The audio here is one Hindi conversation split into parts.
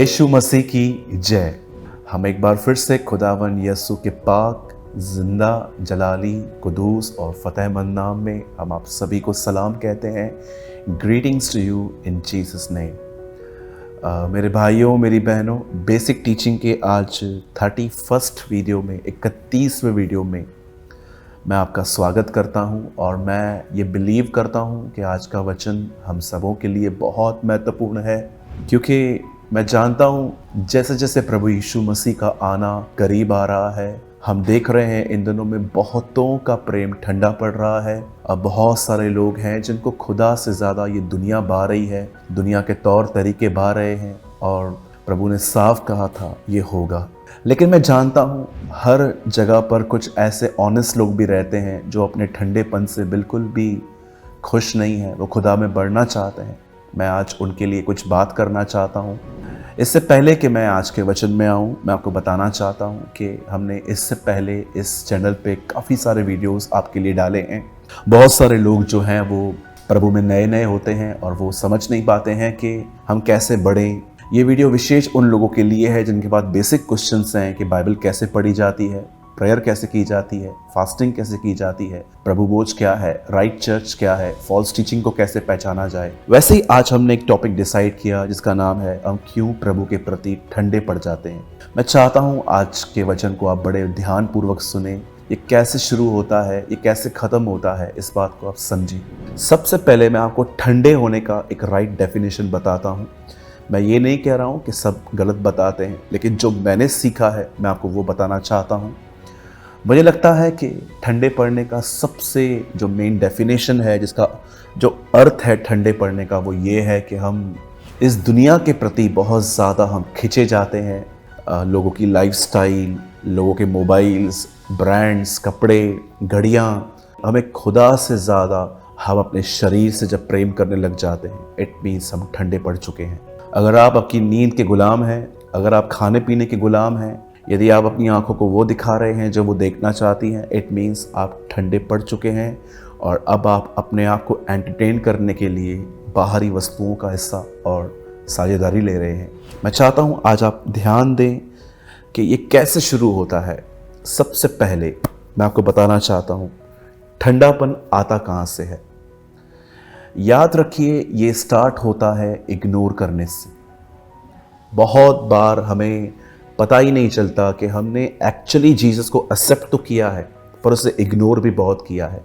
यीशु मसीह की जय। हम एक बार फिर से खुदावन यीशु के पाक जिंदा जलाली कुदूस और फतेहमंद नाम में हम आप सभी को सलाम कहते हैं। Greetings to you in Jesus name. मेरे भाइयों मेरी बहनों, बेसिक टीचिंग के आज 31st वीडियो में 31वें वीडियो में मैं आपका स्वागत करता हूं और मैं ये बिलीव करता हूं कि आज का वचन हम सबों के लिए बहुत महत्वपूर्ण है, क्योंकि मैं जानता हूं जैसे जैसे प्रभु यीशु मसीह का आना करीब आ रहा है, हम देख रहे हैं इन दिनों में बहुतों का प्रेम ठंडा पड़ रहा है। अब बहुत सारे लोग हैं जिनको खुदा से ज़्यादा ये दुनिया भा रही है, दुनिया के तौर तरीके भा रहे हैं और प्रभु ने साफ कहा था ये होगा। लेकिन मैं जानता हूँ हर जगह पर कुछ ऐसे ऑनेस्ट लोग भी रहते हैं जो अपने ठंडेपन से बिल्कुल भी खुश नहीं हैं, वो खुदा में बढ़ना चाहते हैं। मैं आज उनके लिए कुछ बात करना चाहता हूँ। इससे पहले कि मैं आज के वचन में आऊँ, मैं आपको बताना चाहता हूँ कि हमने इससे पहले इस चैनल पे काफ़ी सारे वीडियोस आपके लिए डाले हैं। बहुत सारे लोग जो हैं वो प्रभु में नए नए होते हैं और वो समझ नहीं पाते हैं कि हम कैसे बढ़ें। ये वीडियो विशेष उन लोगों के लिए है जिनके पास बेसिक क्वेश्चंस हैं कि बाइबल कैसे पढ़ी जाती है, प्रेयर कैसे की जाती है, फास्टिंग कैसे की जाती है, प्रभु बोझ क्या है, राइट चर्च क्या है, फॉल्स टीचिंग को कैसे पहचाना जाए। वैसे ही आज हमने एक टॉपिक डिसाइड किया जिसका नाम है हम क्यों प्रभु के प्रति ठंडे पड़ जाते हैं। मैं चाहता हूँ आज के वचन को आप बड़े ध्यानपूर्वक सुने। ये कैसे शुरू होता है, ये कैसे ख़त्म होता है, इस बात को आप समझिए। सबसे पहले मैं आपको ठंडे होने का एक राइट डेफिनेशन बताता हूँ। मैं ये नहीं कह रहा हूँ कि सब गलत बताते हैं, लेकिन जो मैंने सीखा है मैं आपको वो बताना चाहता हूँ। मुझे लगता है कि ठंडे पड़ने का सबसे जो मेन डेफिनेशन है, जिसका जो अर्थ है ठंडे पड़ने का, वो ये है कि हम इस दुनिया के प्रति बहुत ज़्यादा हम खिंचे जाते हैं। लोगों की लाइफस्टाइल, लोगों के मोबाइल्स, ब्रांड्स, कपड़े, घड़ियाँ, हमें खुदा से ज़्यादा हम अपने शरीर से जब प्रेम करने लग जाते हैं, इट मीन्स हम ठंडे पड़ चुके हैं। अगर आप आपकी नींद के गुलाम हैं, अगर आप खाने पीने के गुलाम हैं, यदि आप अपनी आंखों को वो दिखा रहे हैं जो वो देखना चाहती हैं, इट मीन्स आप ठंडे पड़ चुके हैं और अब आप अपने आप को एंटरटेन करने के लिए बाहरी वस्तुओं का हिस्सा और साझेदारी ले रहे हैं। मैं चाहता हूँ आज आप ध्यान दें कि ये कैसे शुरू होता है। सबसे पहले मैं आपको बताना चाहता हूँ ठंडापन आता कहाँ से है। याद रखिए ये स्टार्ट होता है इग्नोर करने से। बहुत बार हमें पता ही नहीं चलता कि हमने एक्चुअली जीसस को एक्सेप्ट तो किया है पर उसे इग्नोर भी बहुत किया है।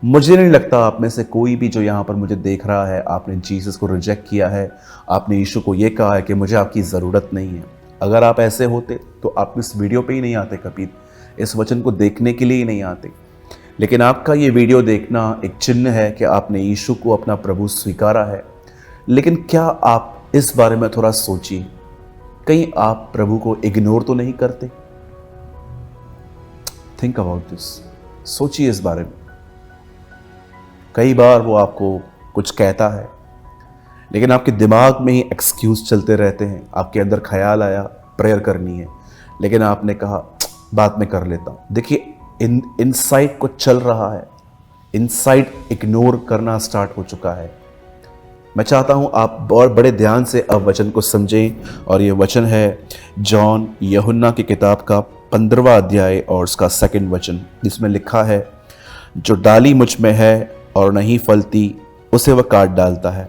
मुझे नहीं लगता आप में से कोई भी जो यहाँ पर मुझे देख रहा है, आपने जीसस को रिजेक्ट किया है, आपने यीशु को ये कहा है कि मुझे आपकी ज़रूरत नहीं है। अगर आप ऐसे होते तो आप इस वीडियो पे ही नहीं आते, कभी इस वचन को देखने के लिए ही नहीं आते। लेकिन आपका ये वीडियो देखना एक चिन्ह है कि आपने यीशु को अपना प्रभु स्वीकारा है। लेकिन क्या आप इस बारे में थोड़ा सोचिए, कहीं आप प्रभु को इग्नोर तो नहीं करते? थिंक अबाउट दिस, सोचिए इस बारे में। कई बार वो आपको कुछ कहता है लेकिन आपके दिमाग में ही एक्सक्यूज चलते रहते हैं। आपके अंदर ख्याल आया प्रेयर करनी है, लेकिन आपने कहा बात में कर लेता हूं। देखिए इनसाइड को चल रहा है, इनसाइड इग्नोर करना स्टार्ट हो चुका है। मैं चाहता हूं आप बहुत बड़े ध्यान से अब वचन को समझें और ये वचन है जॉन यूहन्ना की किताब का 15वां अध्याय और उसका 2nd वचन, जिसमें लिखा है जो डाली मुझ में है और नहीं फलती उसे वह काट डालता है,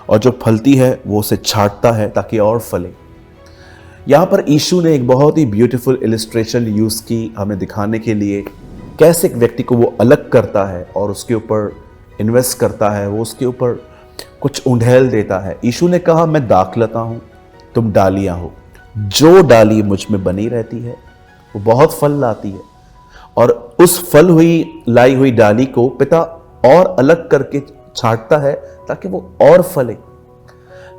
और जो फलती है वो उसे छांटता है ताकि और फले। यहाँ पर यीशु ने एक बहुत ही ब्यूटीफुल इलिस्ट्रेशन यूज़ की हमें दिखाने के लिए कैसे एक व्यक्ति को वो अलग करता है और उसके ऊपर इन्वेस्ट करता है, वो उसके ऊपर कुछ उंडेल देता है। यीशु ने कहा मैं दाखलता हूँ, तुम डालियाँ हो। जो डाली मुझ में बनी रहती है वो बहुत फल लाती है, और उस फल हुई लाई हुई डाली को पिता और अलग करके छांटता है ताकि वो और फले।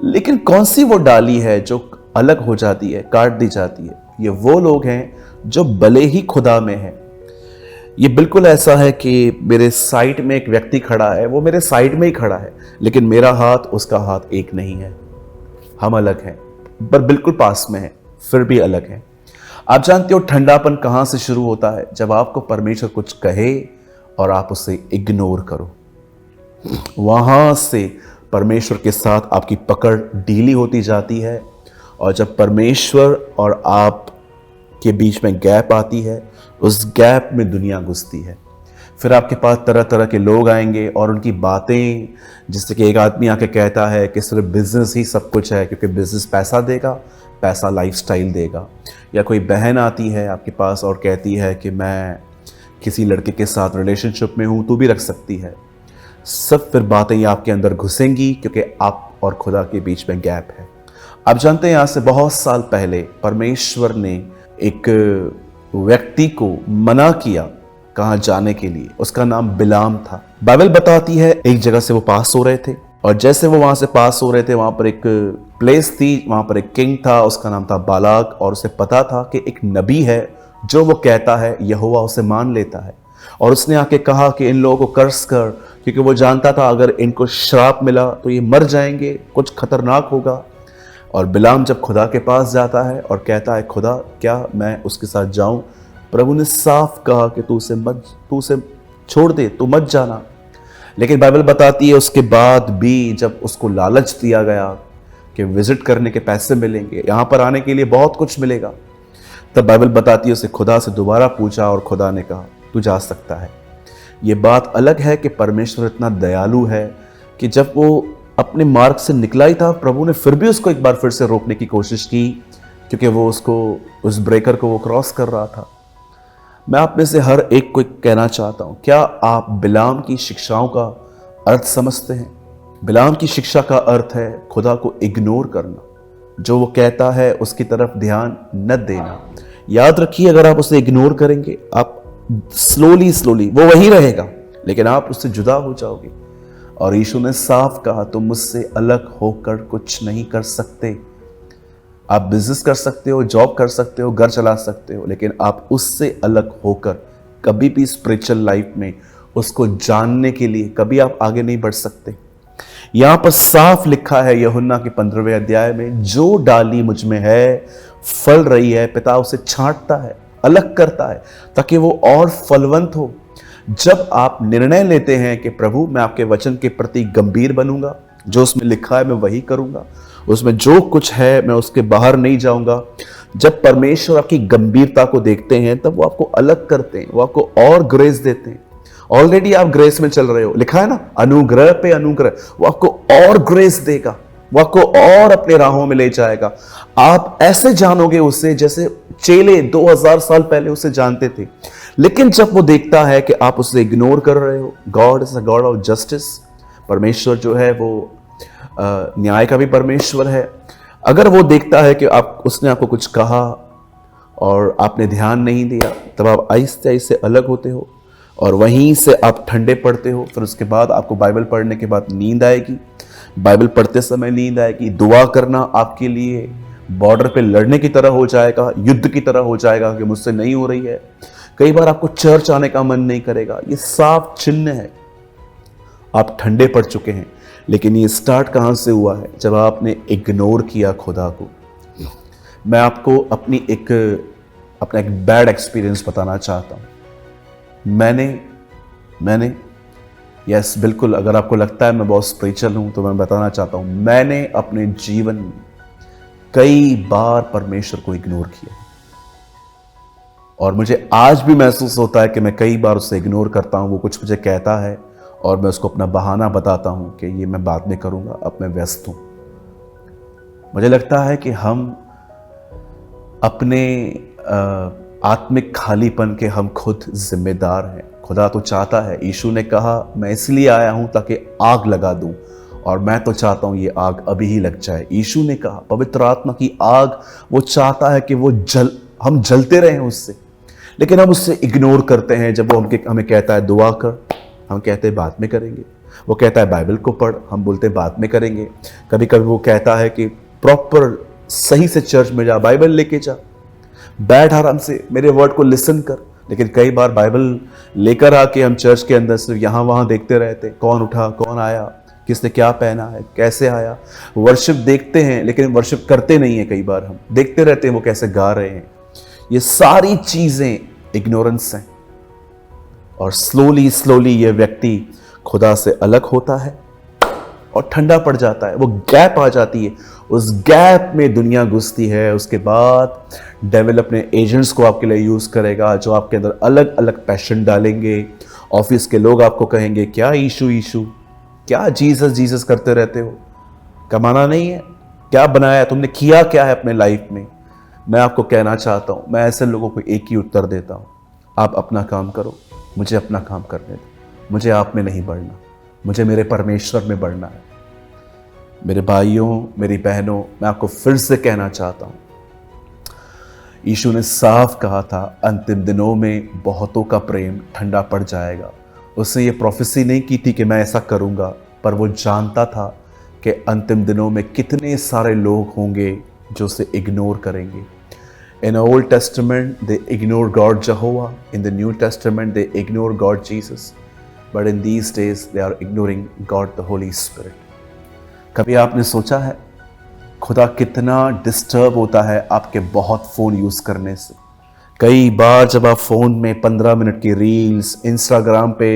लेकिन कौन सी वो डाली है जो अलग हो जाती है, काट दी जाती है? ये वो लोग हैं जो भले ही खुदा में हैं। ये बिल्कुल ऐसा है कि मेरे साइड में एक व्यक्ति खड़ा है, वो मेरे साइड में ही खड़ा है, लेकिन मेरा हाथ उसका हाथ एक नहीं है। हम अलग हैं पर बिल्कुल पास में हैं, फिर भी अलग हैं। आप जानते हो ठंडापन कहाँ से शुरू होता है? जब आपको परमेश्वर कुछ कहे और आप उसे इग्नोर करो, वहां से परमेश्वर के साथ आपकी पकड़ ढीली होती जाती है और जब परमेश्वर और आप के बीच में गैप आती है, उस गैप में दुनिया घुसती है। फिर आपके पास तरह तरह के लोग आएंगे और उनकी बातें, जिससे कि एक आदमी आके कहता है कि सिर्फ बिजनेस ही सब कुछ है, क्योंकि बिजनेस पैसा देगा, पैसा लाइफस्टाइल देगा। या कोई बहन आती है आपके पास और कहती है कि मैं किसी लड़के के साथ रिलेशनशिप में हूँ, तू भी रख सकती है। सब फिर बातें ये आपके अंदर घुसेंगी, क्योंकि आप और खुदा के बीच में गैप है। आप जानते हैं, यहाँ से बहुत साल पहले परमेश्वर ने एक व्यक्ति को मना किया कहाँ जाने के लिए। उसका नाम बिलाम था। बाइबल बताती है एक जगह से वो पास हो रहे थे, और जैसे वो वहां से पास हो रहे थे, वहां पर एक प्लेस थी, वहां पर एक किंग था, उसका नाम था बालाक। और उसे पता था कि एक नबी है, जो वो कहता है यहोवा उसे मान लेता है। और उसने आके कहा कि इन लोगों को कर्स कर, क्योंकि वो जानता था अगर इनको श्राप मिला तो ये मर जाएंगे, कुछ खतरनाक होगा। और बिलाम जब खुदा के पास जाता है और कहता है, खुदा क्या मैं उसके साथ जाऊं? प्रभु ने साफ कहा कि तू उसे छोड़ दे, तू मत जाना। लेकिन बाइबल बताती है उसके बाद भी जब उसको लालच दिया गया कि विजिट करने के पैसे मिलेंगे, यहाँ पर आने के लिए बहुत कुछ मिलेगा, तब बाइबल बताती है उसे खुदा से दोबारा पूछा और खुदा ने कहा तू जा सकता है। ये बात अलग है कि परमेश्वर इतना दयालु है कि जब वो अपने मार्ग से निकला ही था, प्रभु ने फिर भी उसको एक बार फिर से रोकने की कोशिश की, क्योंकि वो उस ब्रेकर को वो क्रॉस कर रहा था। मैं आप में से हर एक को कहना चाहता हूं, क्या आप बिलाम की शिक्षाओं का अर्थ समझते हैं? बिलाम की शिक्षा का अर्थ है खुदा को इग्नोर करना, जो वो कहता है उसकी तरफ ध्यान न देना। याद रखिए, अगर आप उसे इग्नोर करेंगे, आप स्लोली वो वही रहेगा, लेकिन आप उससे जुदा हो जाओगे। और यीशु ने साफ कहा, तुम मुझसे अलग होकर कुछ नहीं कर सकते। आप बिजनेस कर सकते हो, जॉब कर सकते हो, घर चला सकते हो, लेकिन आप उससे अलग होकर कभी भी स्पिरिचुअल लाइफ में उसको जानने के लिए कभी आप आगे नहीं बढ़ सकते। यहां पर साफ लिखा है यूहन्ना के 15वें अध्याय में, जो डाली मुझ में है, फल रही है, पिता उसे छांटता है, अलग करता है, ताकि वो और फलवंत हो। जब आप निर्णय लेते हैं कि प्रभु मैं आपके वचन के प्रति गंभीर बनूंगा, जो उसमें लिखा है मैं वही करूंगा, उसमें जो कुछ है मैं उसके बाहर नहीं जाऊंगा। जब परमेश्वर आपकी गंभीरता को देखते हैं, तब वो आपको अलग करते हैं, वो आपको और ग्रेस देते हैं। ऑलरेडी आप ग्रेस में चल रहे हो, लिखा है ना, अनुग्रह पे अनुग्रह। वो आपको और ग्रेस देगा, वो आपको और अपने राहों में ले जाएगा। आप ऐसे जानोगे उससे जैसे चेले 2000 साल पहले उसे जानते थे। लेकिन जब वो देखता है कि आप उसे इग्नोर कर रहे हो, God is a God of justice. परमेश्वर जो है वो न्याय का भी परमेश्वर है। अगर वो देखता है कि उसने आपको कुछ कहा और आपने ध्यान नहीं दिया, तब आप आहिस्ते आहिस्ते अलग होते हो और वहीं से आप ठंडे पड़ते हो। फिर उसके बाद आपको बाइबल पढ़ने के बाद नींद आएगी, बाइबल पढ़ते समय नींद आएगी। दुआ करना आपके लिए बॉर्डर पे लड़ने की तरह हो जाएगा, युद्ध की तरह हो जाएगा कि मुझसे नहीं हो रही है। कई बार आपको चर्च आने का मन नहीं करेगा। ये साफ चिन्ह है, आप ठंडे पड़ चुके हैं। लेकिन ये स्टार्ट कहां से हुआ है? जब आपने इग्नोर किया खुदा को। मैं आपको अपना एक बैड एक्सपीरियंस बताना चाहता हूं। मैंने यस बिल्कुल, अगर आपको लगता है मैं बहुत स्पिरिचुअल हूं तो मैं बताना चाहता हूं, मैंने अपने जीवन में कई बार परमेश्वर को इग्नोर किया और मुझे आज भी महसूस होता है कि मैं कई बार उसे इग्नोर करता हूं। वो कुछ मुझे कहता है और मैं उसको अपना बहाना बताता हूं कि ये मैं बाद में करूंगा, अब मैं व्यस्त हूं। मुझे लगता है कि हम अपने आत्मिक खालीपन के हम खुद जिम्मेदार हैं। खुदा तो चाहता है, यीशु ने कहा मैं इसलिए आया हूं ताकि आग लगा दूं, और मैं तो चाहता हूं ये आग अभी ही लग जाए। यीशु ने कहा पवित्र आत्मा की आग, वो चाहता है कि हम जलते रहें उससे, लेकिन हम उससे इग्नोर करते हैं। जब वो हमें कहता है दुआ कर, हम कहते हैं बाद में करेंगे। वो कहता है बाइबल को पढ़, हम बोलते हैं बाद में करेंगे। कभी कभी वो कहता है कि प्रॉपर सही से चर्च में जा, बाइबल लेके जा, बैठ आराम से, मेरे वर्ड को लिसन कर। लेकिन कई बार बाइबल लेकर आके हम चर्च के अंदर सिर्फ यहाँ वहाँ देखते रहते, कौन उठा, कौन आया, किसने क्या पहना है, कैसे आया। वर्शिप देखते हैं लेकिन वर्शिप करते नहीं है। कई बार हम देखते रहते हैं वो कैसे गा रहे हैं। ये सारी चीजें इग्नोरेंस हैं, और स्लोली ये व्यक्ति खुदा से अलग होता है और ठंडा पड़ जाता है, वो गैप आ जाती है, उस गैप में दुनिया घुसती है। उसके बाद डेविल अपने एजेंट्स को आपके लिए यूज़ करेगा, जो आपके अंदर अलग अलग पैशन डालेंगे। ऑफिस के लोग आपको कहेंगे, क्या ईशू ईशू, क्या जीसस जीसस करते रहते हो, कमाना नहीं है, क्या बनाया है तुमने, किया क्या है अपने लाइफ में। मैं आपको कहना चाहता हूँ, मैं ऐसे लोगों को एक ही उत्तर देता हूँ, आप अपना काम करो, मुझे अपना काम करने दो। मुझे आप में नहीं बढ़ना, मुझे मेरे परमेश्वर में बढ़ना है। मेरे भाइयों, मेरी बहनों, मैं आपको फिर से कहना चाहता हूँ, यीशु ने साफ कहा था, अंतिम दिनों में बहुतों का प्रेम ठंडा पड़ जाएगा। उसने ये प्रोफेसी नहीं की थी कि मैं ऐसा करूँगा, पर वो जानता था कि अंतिम दिनों में कितने सारे लोग होंगे जो उसे इग्नोर करेंगे। In the Old Testament, they ignore God Jehovah. In the New Testament, they ignore God Jesus. But in these days, they are ignoring God the Holy Spirit. कभी आपने सोचा है खुदा कितना डिस्टर्ब होता है आपके बहुत फ़ोन यूज़ करने से? कई बार जब आप फ़ोन में 15 मिनट की रील्स, इंस्टाग्राम पे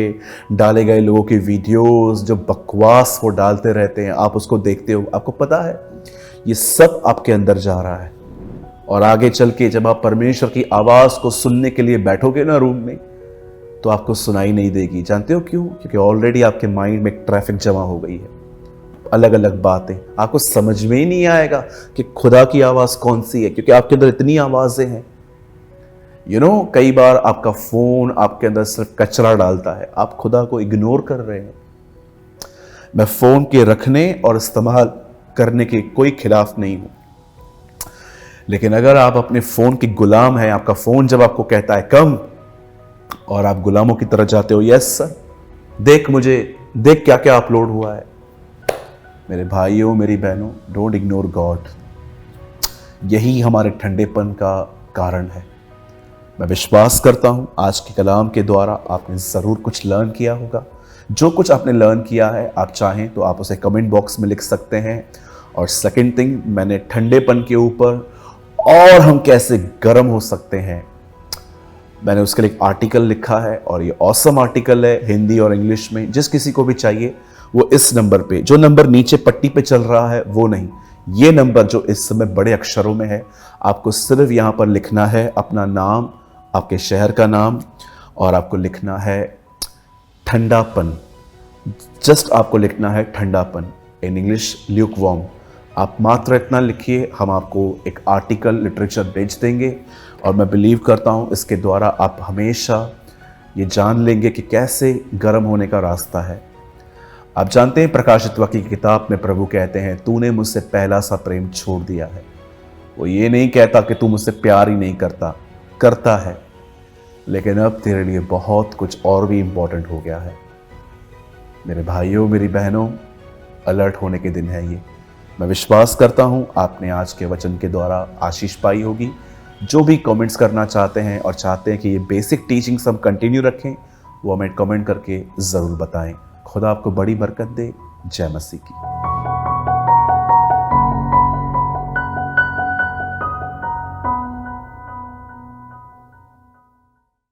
डाले गए लोगों की वीडियोस, जो बकवास वो डालते रहते हैं, आप उसको देखते हो, आपको पता है ये सब आपके अंदर जा रहा है। और आगे चल के जब आप परमेश्वर की आवाज़ को सुनने के लिए बैठोगे ना रूम में, तो आपको सुनाई नहीं देगी। जानते हो क्यों? क्योंकि ऑलरेडी आपके माइंड में ट्रैफिक जमा हो गई है, अलग अलग बातें। आपको समझ में ही नहीं आएगा कि खुदा की आवाज़ कौन सी है, क्योंकि आपके अंदर इतनी आवाज़ें हैं। कई बार आपका फ़ोन आपके अंदर सिर्फ कचरा डालता है, आप खुदा को इग्नोर कर रहे हैं। मैं फ़ोन के रखने और इस्तेमाल करने के कोई खिलाफ नहीं हूँ, लेकिन अगर आप अपने फ़ोन के गुलाम हैं, आपका फ़ोन जब आपको कहता है कम, और आप गुलामों की तरह जाते हो, यस सर, देख मुझे, देख क्या क्या अपलोड हुआ है। मेरे भाइयों, मेरी बहनों, डोंट इग्नोर गॉड। यही हमारे ठंडेपन का कारण है। मैं विश्वास करता हूँ आज के कलाम के द्वारा आपने ज़रूर कुछ लर्न किया होगा। जो कुछ आपने लर्न किया है, आप चाहें तो आप उसे कमेंट बॉक्स में लिख सकते हैं। और सेकंड थिंग, मैंने ठंडेपन के ऊपर और हम कैसे गर्म हो सकते हैं, मैंने उसके लिए एक आर्टिकल लिखा है, और ये ऑसम आर्टिकल है, हिंदी और इंग्लिश में। जिस किसी को भी चाहिए वो इस नंबर पे, जो नंबर नीचे पट्टी पे चल रहा है वो नहीं, ये नंबर जो इस समय बड़े अक्षरों में है, आपको सिर्फ यहाँ पर लिखना है अपना नाम, आपके शहर का नाम, और आपको लिखना है ठंडापन। जस्ट आपको लिखना है ठंडापन, इन इंग्लिश ल्यूक वार्म। आप मात्र इतना लिखिए, हम आपको एक आर्टिकल लिटरेचर भेज देंगे, और मैं बिलीव करता हूँ इसके द्वारा आप हमेशा ये जान लेंगे कि कैसे गर्म होने का रास्ता है। आप जानते हैं प्रकाशित वाक्य की किताब में प्रभु कहते हैं, तूने मुझसे पहला सा प्रेम छोड़ दिया है। वो ये नहीं कहता कि तू मुझसे प्यार ही नहीं करता, करता है, लेकिन अब तेरे लिए बहुत कुछ और भी इम्पोर्टेंट हो गया है। मेरे भाइयों, मेरी बहनों, अलर्ट होने के दिन है ये। मैं विश्वास करता हूँ आपने आज के वचन के द्वारा आशीष पाई होगी। जो भी कमेंट्स करना चाहते हैं और चाहते हैं कि ये बेसिक टीचिंग्स हम कंटिन्यू रखें, वो हमें कमेंट करके ज़रूर बताएं। खुदा आपको बड़ी बरकत दे। जय मसीह की।